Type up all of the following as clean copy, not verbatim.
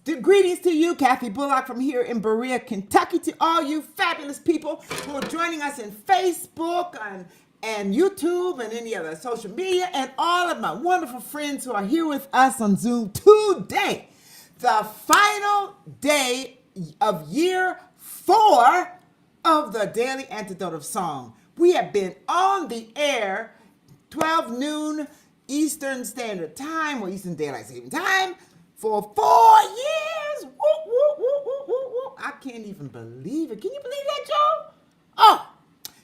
Greetings to you, Kathy Bullock from here in Berea, Kentucky, to all you fabulous people who are joining us in Facebook and YouTube and any other social media, and all of my wonderful friends who are here with us on Zoom today. The final day of year 4 of the Daily Antidote of Song. We have been on the air 12 noon Eastern Standard Time, or Eastern Daylight Saving Time, for 4 years. Woo, woo, woo, woo, woo, woo. I can't even believe it. Can you believe that, Joe? Oh,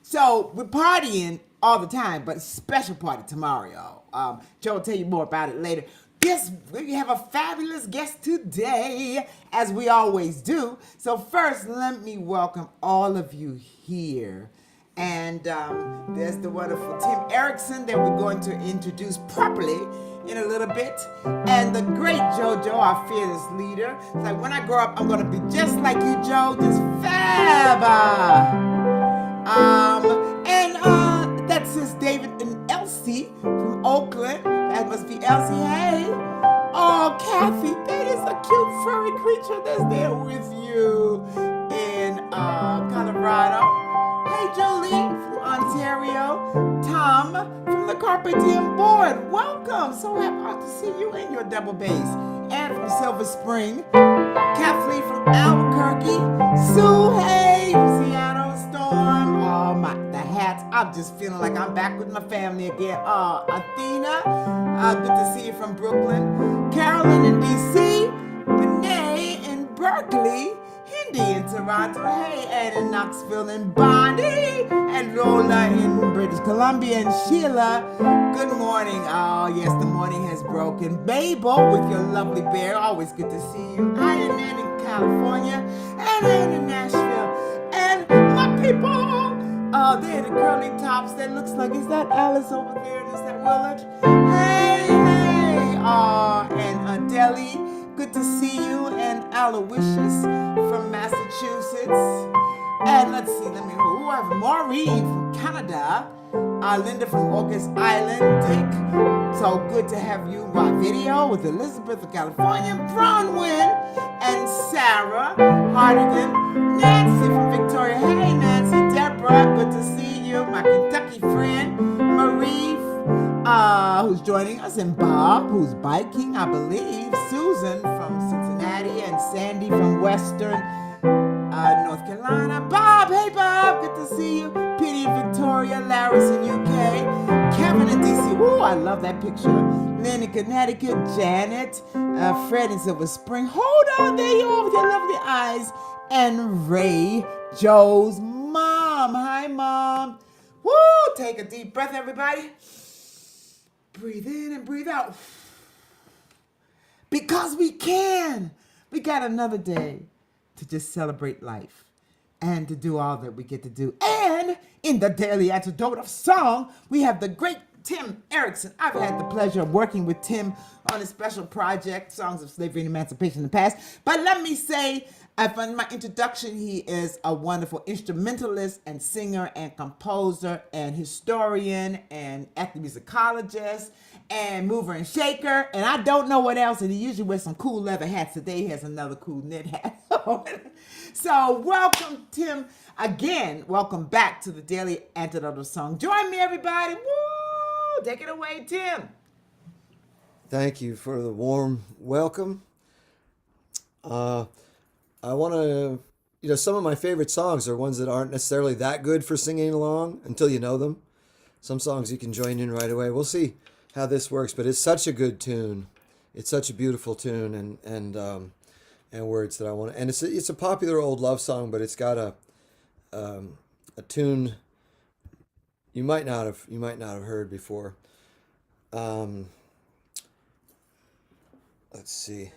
so we're partying all the time, but a special party tomorrow, y'all. Joe will tell you more about it later. We have a fabulous guest today, as we always do. So first, let me welcome all of you here. And there's the wonderful Tim Eriksen that we're going to introduce properly in a little bit. And the great JoJo, our fearless leader. It's like, when I grow up, I'm going to be just like you, Joe, just fab. That's Sis David and Elsie from Oakland. That must be Elsie. Hey. Oh, Kathy, that is a cute furry creature that's there with you in Colorado. Hey, Jolie from Ontario. Tom from the Carpe Diem board. Welcome. So happy to see you in your double bass. And from Silver Spring. Kathleen from Albuquerque. Sue, hey, from Seattle. Storm. The hats. I'm just feeling like I'm back with my family again. Athena, good to see you from Brooklyn. Carolyn in D.C. Benet in Berkeley. Hindi in Toronto. Hey, Ed in Knoxville. And Bonnie and Lola in British Columbia. And Sheila, good morning. Oh, yes, the morning has broken. Babel with your lovely bear. Always good to see you. Iron Man in California. And Ann in Nashville. And my people. Oh, they're the curly tops. That looks like, is that Alice over there? Is that Willard? Hey, hey. And Deli, good to see you. And Aloysius from Massachusetts. And let's see, who I have Maureen from Canada. Linda from Orcas Island. Dick, so good to have you by video with Elizabeth of California. Bronwyn and Sarah Hardigan. Nancy from Victoria. Hey, Nancy. Deborah, good to see you. My Kentucky friend, Marie, who's joining us, and Bob, who's biking, I believe. Susan from Cincinnati, and Sandy from Western North Carolina. Bob, hey Bob, good to see you. Penny in Victoria, Laris in UK, Kevin in DC. Ooh, I love that picture. Lynn in Connecticut, Janet, Fred in Silver Spring. Hold on, there you are with your lovely eyes. And Ray, Joe's mom. Hi, Mom. Woo! Take a deep breath, everybody. Breathe in and breathe out. Because we can. We got another day to just celebrate life and to do all that we get to do. And in the Daily Antidote of Song, we have the great Tim Eriksen. I've had the pleasure of working with Tim on a special project, Songs of Slavery and Emancipation in the past. But let me say, in my introduction, he is a wonderful instrumentalist and singer and composer and historian and ethnomusicologist and mover and shaker. And I don't know what else. And he usually wears some cool leather hats. Today he has another cool knit hat. So welcome, Tim. Again, welcome back to the Daily Antidote of Song. Join me, everybody. Woo! Take it away, Tim. Thank you for the warm welcome. I want to, some of my favorite songs are ones that aren't necessarily that good for singing along until you know them. Some songs you can join in right away. We'll see how this works, but it's such a good tune. It's such a beautiful tune and words that I want to, and it's a popular old love song, but it's got a tune you might not have heard before. Let's see.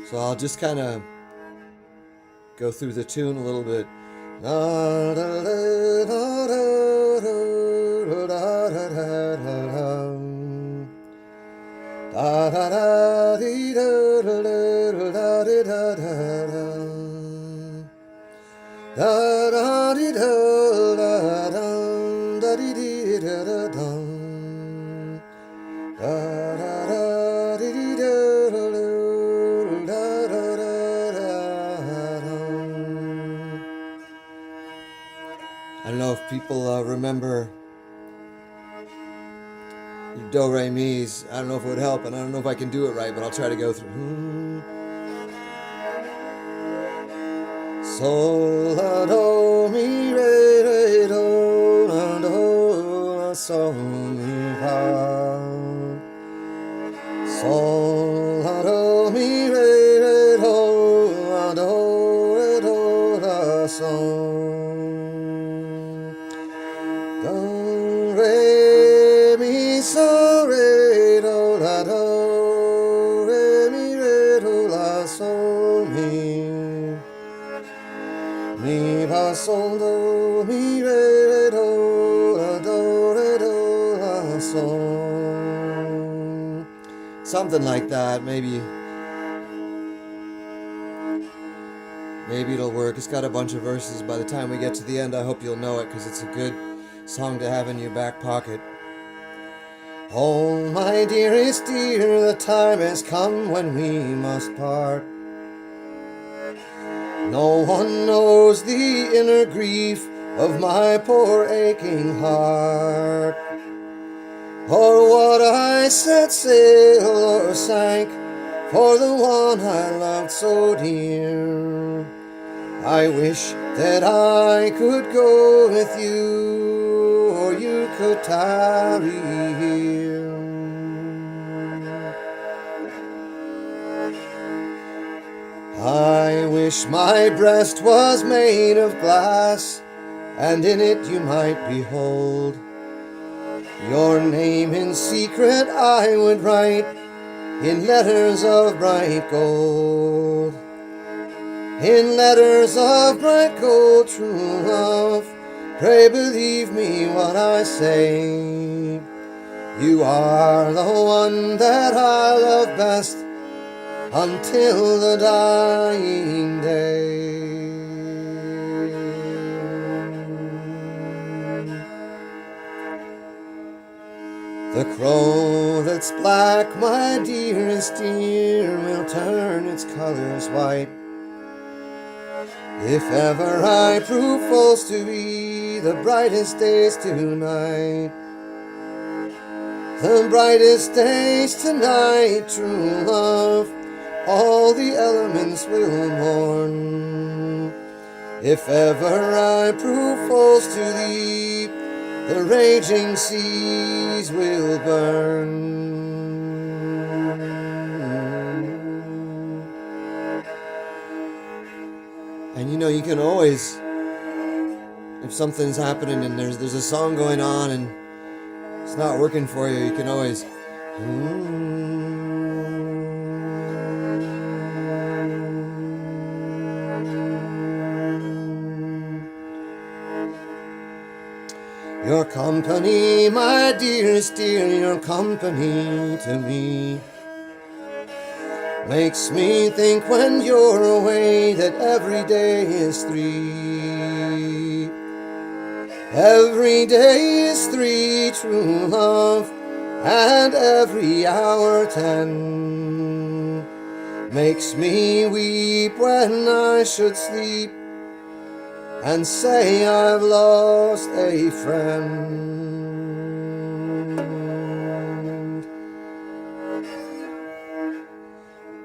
So I'll just kind of go through the tune a little bit. I don't know if people remember do re mi's. I don't know if it would help, and I don't know if I can do it right, but I'll try to go through. Sol la do mi re do la do la sol mi fa. Sol la do mi re do la do la sol. Do re mi so re do la do re do la sol mi. Mi fa sol do mi re do la sol. Something like that. Maybe it'll work. It's got a bunch of verses. By the time we get to the end, I hope you'll know it because it's a good song to have in your back pocket. Oh, my dearest dear, the time has come when we must part. No one knows the inner grief of my poor aching heart, or what I set sail or sank for the one I loved so dear. I wish that I could go with you, or you could tarry here. I wish my breast was made of glass, and in it you might behold your name in secret I would write in letters of bright gold. In letters of bright gold, true love, pray believe me what I say. You are the one that I love best until the dying day. The crow that's black, my dearest dear, will turn its colors white if ever I prove false to be the brightest days tonight. The brightest days tonight, true love, all the elements will mourn. If ever I prove false to thee, the raging seas will burn. And you know, you can always, if something's happening and there's a song going on and it's not working for you, you can always your company, my dearest dear, your company to me makes me think when you're away that every day is three. Every day is three, true love, and every hour 10 makes me weep when I should sleep and say I've lost a friend.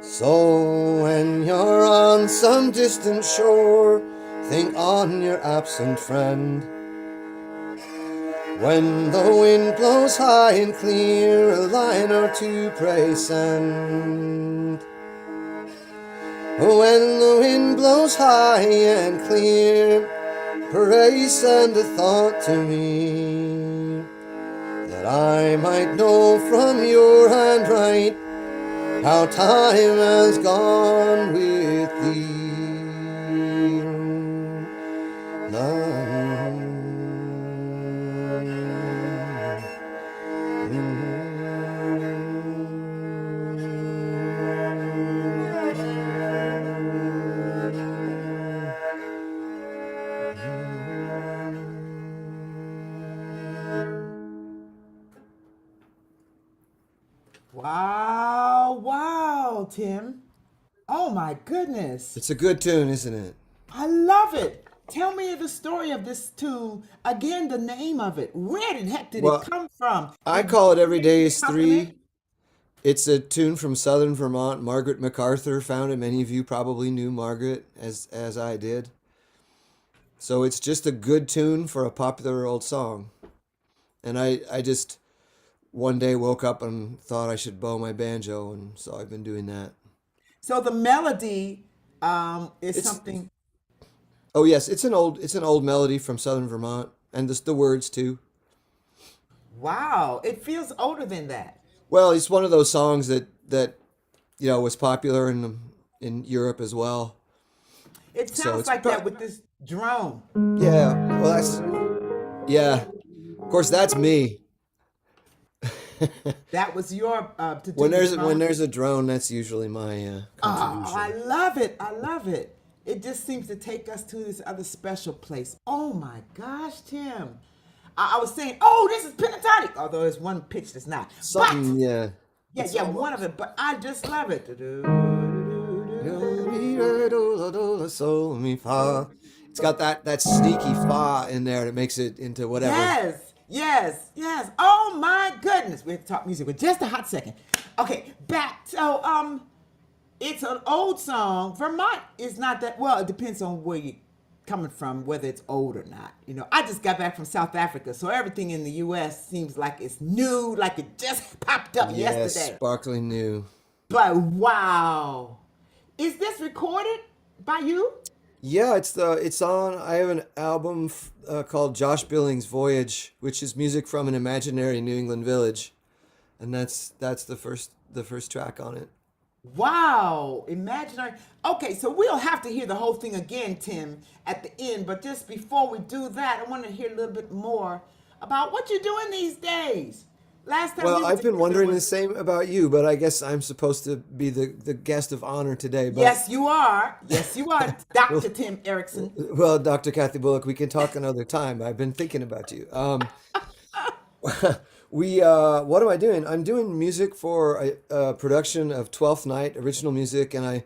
So when you're on some distant shore, think on your absent friend. When the wind blows high and clear, a line or two pray send. When the wind blows high and clear, pray send a thought to me, that I might know from your handwrite how time has gone with thee. Tim. Oh my goodness. It's a good tune, isn't it? I love it. Tell me the story of this tune. Again, the name of it. Where the heck did it Well, come from? I Did call it Every Shakespeare Day is compliment? Three. It's a tune from Southern Vermont. Margaret MacArthur found it. Many of you probably knew Margaret as I did. So it's just a good tune for a popular old song. And I just one day woke up and thought I should bow my banjo, and so I've been doing that. So the melody is It's something. oh yes, it's an old melody from Southern Vermont, and the words too. Wow, it feels older than that. Well, it's one of those songs that was popular in Europe as well. It So sounds like that with this drone. yeah. Well, yeah. Of course, that's me. That was your to do When the there's drone. a drone, that's usually my Oh, I contribution. love it. I love it. It just seems to take us to this other special place. Oh my gosh, Tim. I was saying, oh, this is pentatonic, although it's one pitch that's not. But Something, yeah. yeah, It's yeah, one of almost. it. But I just love it. Do, mi, re, do, la, do, la, sol, mi, fa. It's got that sneaky fa in there that makes it into whatever. Yes, yes, yes. Oh my goodness. We have to talk music for just a hot second. Okay, back. So it's an old song. Vermont is not that well, it depends on where you coming from, whether it's old or not. I just got back from South Africa, so everything in the US seems like it's new, like it just popped up Yes, yesterday. sparkling new. But wow. Is this recorded by you? Yeah, it's on. I have an album called Josh Billings Voyage, which is music from an imaginary New England village, and that's the first track on it. Wow, imaginary. Okay, so we'll have to hear the whole thing again, Tim, at the end. But just before we do that, I want to hear a little bit more about what you're doing these days. Last time we Well, were I've been together wondering the was. same about you, but I guess I'm supposed to be the guest of honor today. But Yes, you are. Yes, you are, well, Dr. Tim Eriksen. well, Dr. Kathy Bullock, we can talk another time. I've been thinking about you. What am I doing? I'm doing music for a production of Twelfth Night, original music, and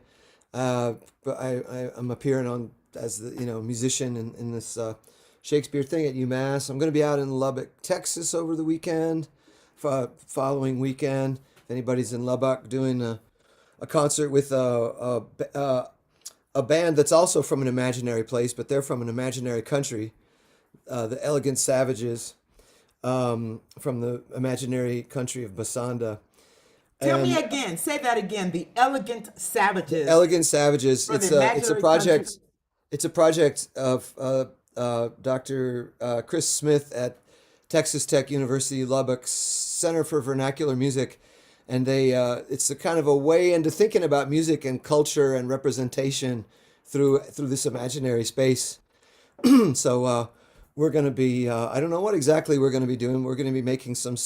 I'm appearing on as the musician in this Shakespeare thing at UMass. I'm going to be out in Lubbock, Texas over the weekend, following weekend. If anybody's in Lubbock, doing a concert with a band that's also from an imaginary place, but they're from an imaginary country, the Elegant Savages, from the imaginary country of Basanda. Tell me And again. Say that again. The Elegant Savages Elegant Savages, for the it's a imaginary country. project. It's a project of Dr. Chris Smith at Texas Tech University Lubbock Center for Vernacular Music, and it's a kind of a way into thinking about music and culture and representation through this imaginary space. So we're going to be, I don't know what exactly we're going to be doing. We're going to be making some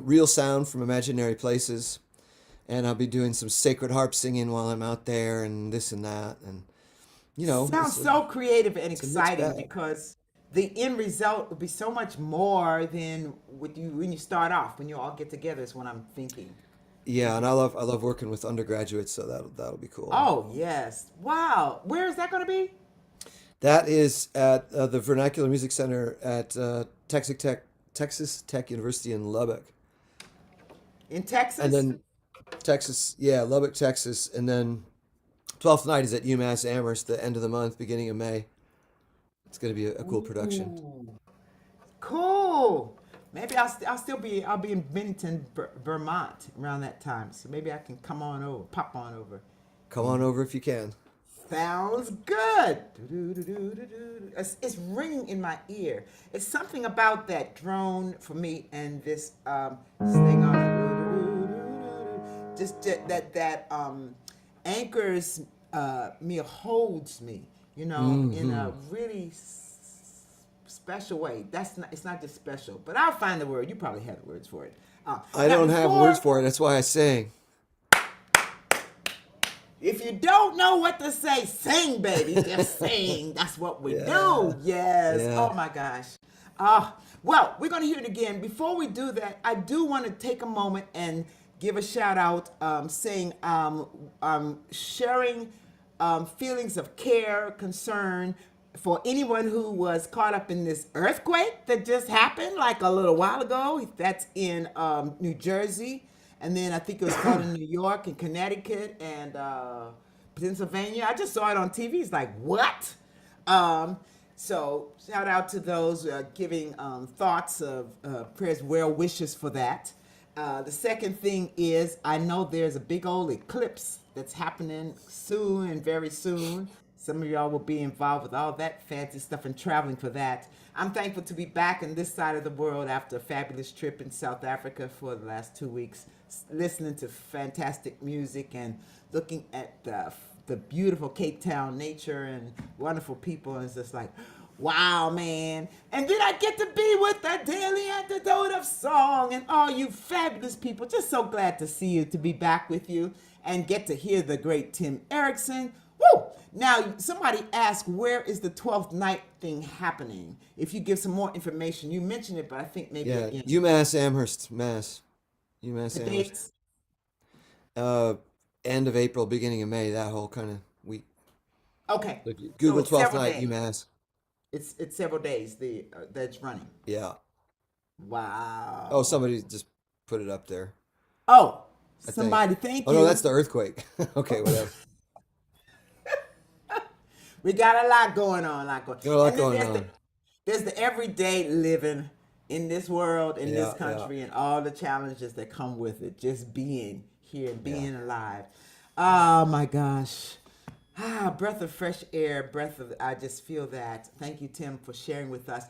real sound from imaginary places. And I'll be doing some sacred harp singing while I'm out there and this and that. And, Sounds so creative and it's a mixed exciting bag. because the end result will be so much more than with you when you start off, when you all get together is what I'm thinking. Yeah, and I love working with undergraduates, so that'll be cool. Oh, yes. Wow. Where is that going to be? That is at the Vernacular Music Center at Texas Tech University in Lubbock. In And Texas? then Texas, yeah, Lubbock, Texas, and then Twelfth Night is at UMass Amherst, the end of the month, beginning of May. It's going to be a cool production. Ooh, cool. Maybe I'll be in Bennington, Vermont around that time. So maybe I can come on over, pop on over. Come on over if you can. Sounds good. Do-do-do-do-do-do. It's ringing in my ear. It's something about that drone for me and this thing on it. Just that anchors me, holds me, in a really special way. It's not just special, but I'll find the word. You probably have the words for it. I Now don't have words before for it. That's why I sing. If you don't know what to say, sing, baby. Just sing. That's what we Yeah, do. Yes. yeah. Oh my gosh. Well, we're gonna hear it again. Before we do that, I do want to take a moment and give a shout out, saying sharing feelings of care, concern, for anyone who was caught up in this earthquake that just happened like a little while ago, that's in New Jersey. And then I think it was caught in New York and Connecticut and Pennsylvania. I just saw it on TV. It's like, what? So shout out to those giving thoughts of prayers, well wishes for that. The second thing is, I know there's a big old eclipse that's happening soon and very soon. Some of y'all will be involved with all that fancy stuff and traveling for that. I'm thankful to be back on this side of the world after a fabulous trip in South Africa for the last 2 weeks, listening to fantastic music and looking at the beautiful Cape Town nature and wonderful people. And it's just like, wow, man. And then I get to be with the Daily Antidote of Song and all you fabulous people. Just so glad to see you, to be back with you and get to hear the great Tim Eriksen. Woo! Now, somebody asked, where is the 12th night thing happening? If you give some more information, you mentioned it, but I think maybe... Yeah, UMass Amherst, Mass. UMass the Amherst. dates? End of April, beginning of May, that whole kind of week. Okay. Like So Google it's 12th several night, days. UMass. It's several days that's running. Yeah. Wow. Oh, somebody just put it up there, Oh, I think. somebody, thank Oh, you. no, that's the earthquake. Okay, whatever. We got a lot going on, Got a lot And then going on. there's the everyday living in this world, in this Yeah, yeah, country, and all the challenges that come with it. Just being here, yeah. being alive. Oh my gosh. Breath of fresh air, I just feel that. Thank you, Tim, for sharing with us.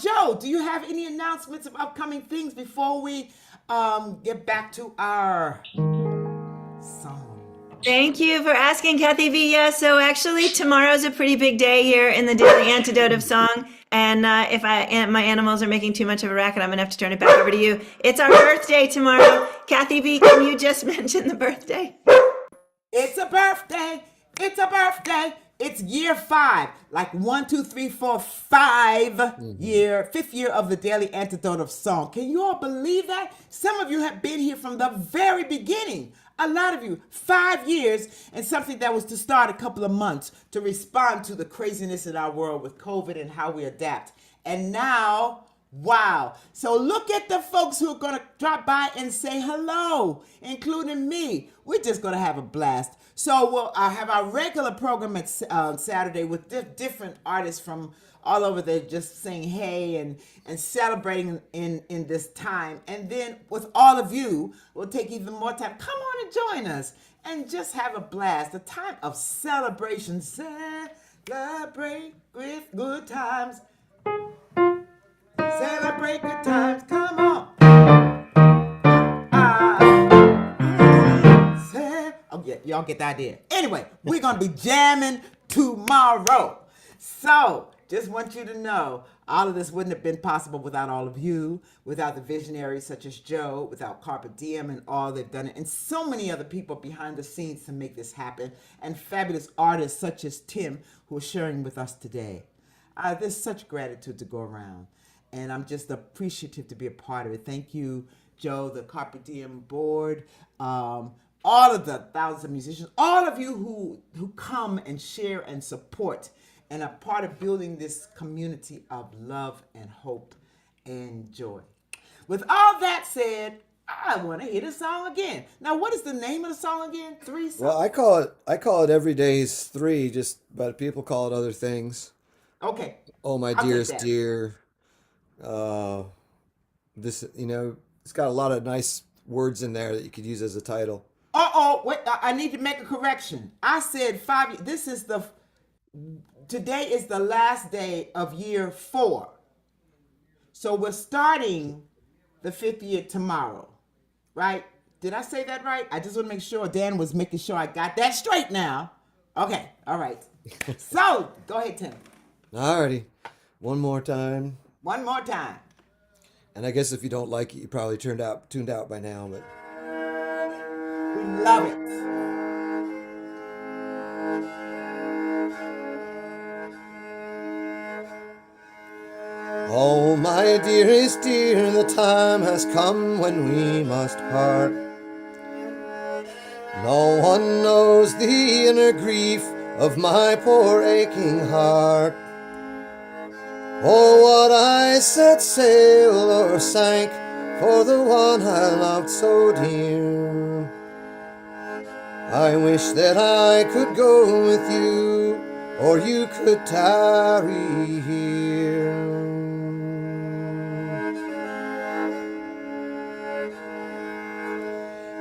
Joe, do you have any announcements of upcoming things before we get back to our song? Thank you for asking, Kathy V. Yeah, so actually tomorrow's a pretty big day here in the Daily Antidote of Song. And if my animals are making too much of a racket, I'm going to have to turn it back over to you. It's our birthday tomorrow. Kathy V, can you just mention the birthday? It's a birthday. It's a birthday. It's year 5. Like 1, 2, 3, 4, 5 year, 5th year of the Daily Antidote of Song. Can you all believe that? Some of you have been here from the very beginning. A lot of you, 5 years, and something that was to start a couple of months to respond to the craziness in our world with COVID and how we adapt. And now, wow. So look at the folks who are going to drop by and say hello, including me. We're just going to have a blast. So we'll have our regular program at Saturday with different artists from all over there just saying hey and celebrating in this time. And then with all of you, we'll take even more time. Come on and join us and just have a blast. A time of celebration. Celebrate with good times. Celebrate good times. Come on. Oh, yeah, y'all get the idea. Anyway, we're going to be jamming tomorrow. So, just want you to know, all of this wouldn't have been possible without all of you, without the visionaries such as Joe, without Carpe Diem and all they've done, and so many other people behind the scenes to make this happen, and fabulous artists such as Tim, who are sharing with us today. There's such gratitude to go around, and I'm just appreciative to be a part of it. Thank you, Joe, the Carpe Diem board, all of the thousands of musicians, all of you who come and share and support and are part of building this community of love and hope and joy. With all that said, I want to hear the song again. Now, what is the name of the song again? 3 songs? Well, I call it Every Day's 3, but people call it other things. Okay. Oh, my I'll take dearest that. dear. This, it's got a lot of nice words in there that you could use as a title. Wait, I need to make a correction. I said 5. Today is the last day of year 4. So we're starting the 5th year tomorrow, right? Did I say that right? I just want to make sure Dan was making sure I got that straight now. Okay, all right. So, go ahead, Tim. Alrighty. One more time. One more time. And I guess if you don't like it, you probably tuned out by now, but We love it. oh, my dearest dear, the time has come when we must part. No one knows the inner grief of my poor aching heart. Oh, what I set sail or sank for the one I loved so dear. I wish that I could go with you, or you could tarry here.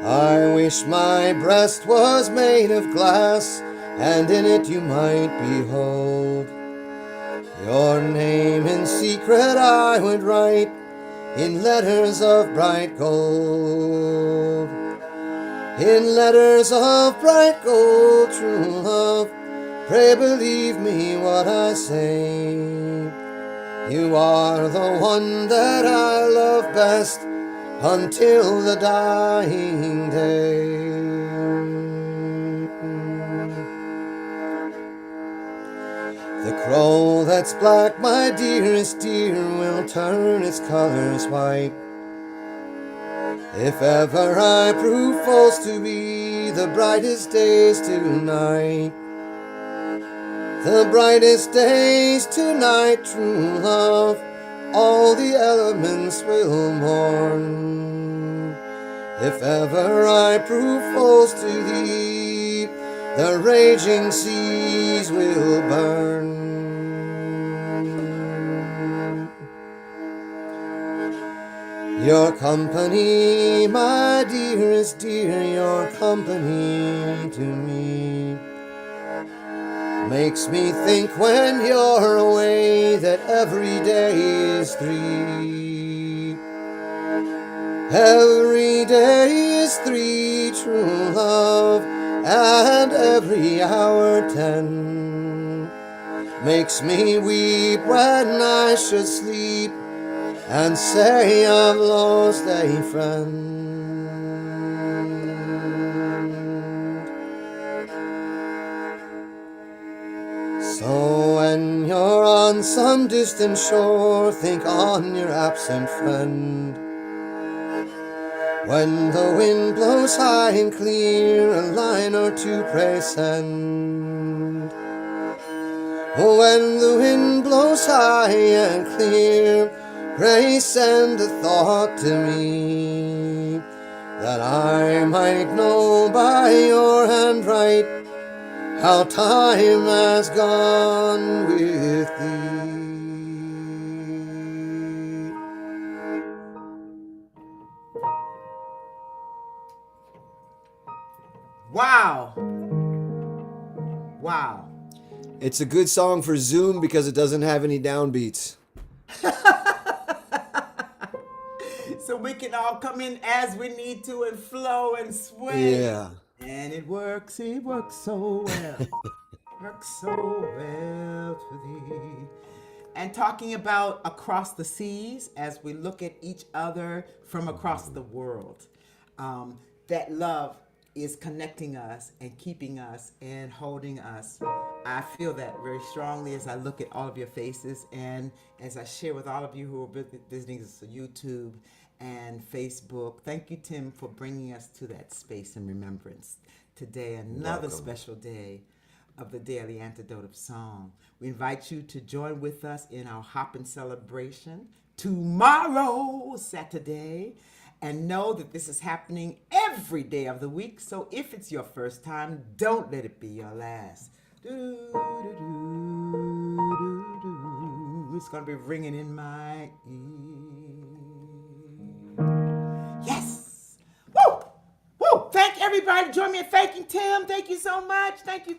I wish my breast was made of glass, and in it you might behold your name in secret I would write in letters of bright gold. In letters of bright gold, true love, pray believe me what I say. You are the one that I love best until the dying day. The crow that's black, my dearest dear, will turn its colors white if ever I prove false to be the brightest days tonight. The brightest days tonight, true love, all the elements will mourn. If ever I prove false to thee, the raging seas will burn. Your company, my dearest dear, your company to me makes me think when you're away that every day is three. Every day is three, true love, and every hour 10 makes me weep when I should sleep and say I've lost a friend. So when you're on some distant shore, think on your absent friend. When the wind blows high and clear, a line or two pray send. When the wind blows high and clear, pray send a thought to me, that I might know by your handwrite how time has gone with thee. Wow. Wow. It's a good song for Zoom because it doesn't have any downbeats. So we can all come in as we need to and flow and sway. Yeah. And it works so well. Works so well for thee. And talking about across the seas as we look at each other from across the world. That love is connecting us and keeping us and holding us. I feel that very strongly as I look at all of your faces and as I share with all of you who are visiting us on YouTube and Facebook. Thank you, Tim, for bringing us to that space and remembrance. Today, another special day of the Daily Antidote of Song. We invite you to join with us in our Hoppin' celebration tomorrow, Saturday. And know that this is happening every day of the week. So if it's your first time, don't let it be your last. It's going to be ringing in my ear. Yes. Woo! Woo! Thank everybody. Join me in thanking Tim. Thank you so much. Thank you.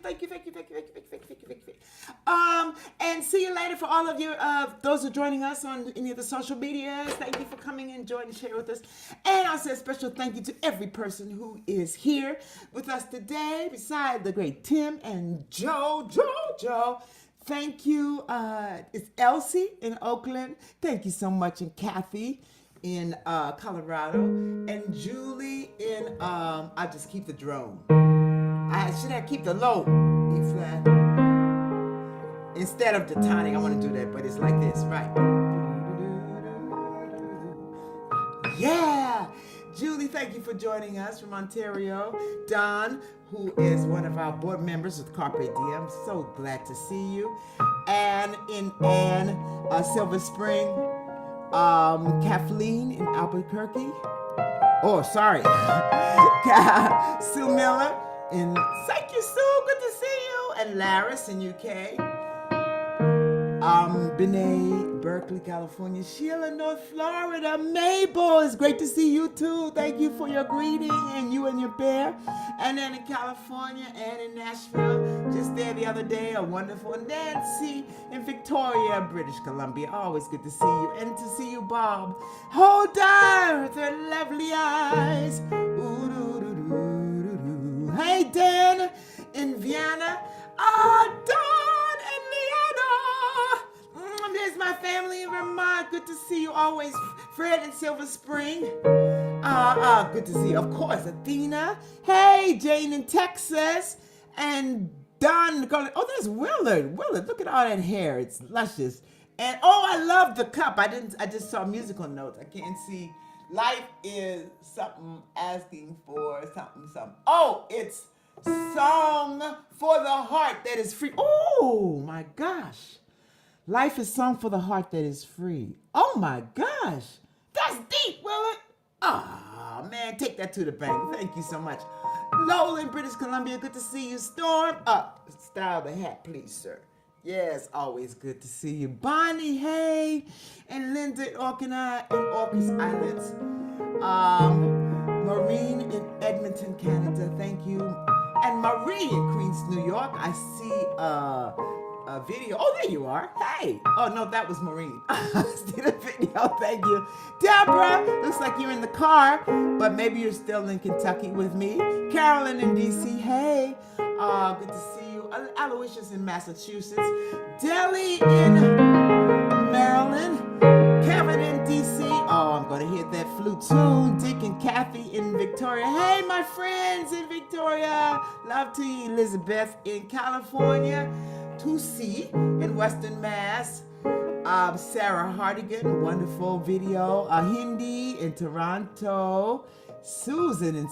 And see you later for all of you, those who are joining us on any of the social medias. Thank you for coming and joining and sharing with us. And I'll say a special thank you to every person who is here with us today, beside the great Tim and Joe. Thank you. It's Elsie in Oakland. Thank you so much. And Kathy in Colorado. And Julie in, I just keep the drone. I should have keep the low. E flat. Instead of the tonic, I want to do that, but it's like this, right? Yeah! Julie, thank you for joining us from Ontario. Don, who is one of our board members with Carpe Diem, so glad to see you. Ann in Silver Spring, Kathleen in Albuquerque. Oh, sorry. Sue Miller in, thank you, Sue, good to see you. And Laris in UK. Benet, Berkeley, California. Sheila, North Florida. Mabel, it's great to see you too. Thank you for your greeting, and you and your bear. And then in California and in Nashville, just there the other day, a wonderful Nancy in Victoria, British Columbia. Always good to see you. And to see you, Bob. Hold on with her lovely eyes. Ooh-doo-doo-doo-doo-doo. Hey, Dan in Vienna. Dawn and Leanna. There's my family in Vermont. Good to see you always. Fred in Silver Spring. Good to see you. Of course, Athena. Hey, Jane in Texas. And Don. Oh, there's Willard. Willard, look at all that hair. It's luscious. And I love the cup. I just saw musical notes. I can't see. Life is something asking for something. Oh, it's Song for the Heart that is free. Oh my gosh. Life is song for the heart that is free. Oh my gosh. That's deep, Willard. Oh man, take that to the bank. Thank you so much. Lola in British Columbia, good to see you. Storm, style the hat, please, sir. Yes, always good to see you. Bonnie, hey. And Linda in Orcas Islands. Maureen in Edmonton, Canada, thank you. And Marie in Queens, New York. I see a video. Oh, there you are. Hey. Oh, no, that was Maureen. I see the video. Thank you. Deborah, looks like you're in the car, but maybe you're still in Kentucky with me. Carolyn in D.C. Hey. Good to see you. Aloysius in Massachusetts. Deli in Maryland. Kevin in D.C. Oh, I'm going to hit that flute tune. Dick and Kathy in Victoria. Hey, my friends in Victoria. Love to you. Elizabeth in California. Tusi in Western Mass. Sarah Hardigan, wonderful video. Hindi in Toronto. Susan in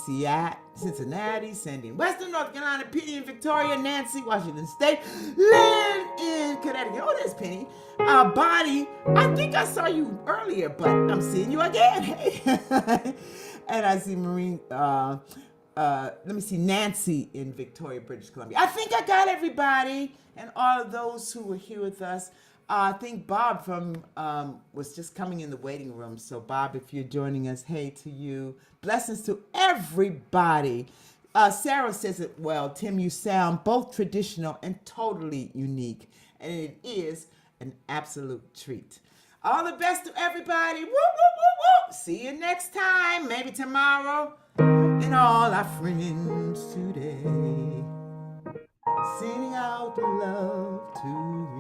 Cincinnati. Sandy in Western North Carolina. Penny in Victoria. Nancy, Washington State. Lynn in Connecticut. Oh, there's Penny. Bonnie, I think I saw you earlier, but I'm seeing you again. Hey. And I see Maureen. Let me see, Nancy in Victoria, British Columbia. I think I got everybody and all of those who were here with us. I think Bob was just coming in the waiting room. So Bob, if you're joining us, hey to you. Blessings to everybody. Sarah says it well. Tim, you sound both traditional and totally unique. And it is an absolute treat. All the best to everybody. Woo, woo, woo, woo. See you next time. Maybe tomorrow. And all our friends today, sending out love to you.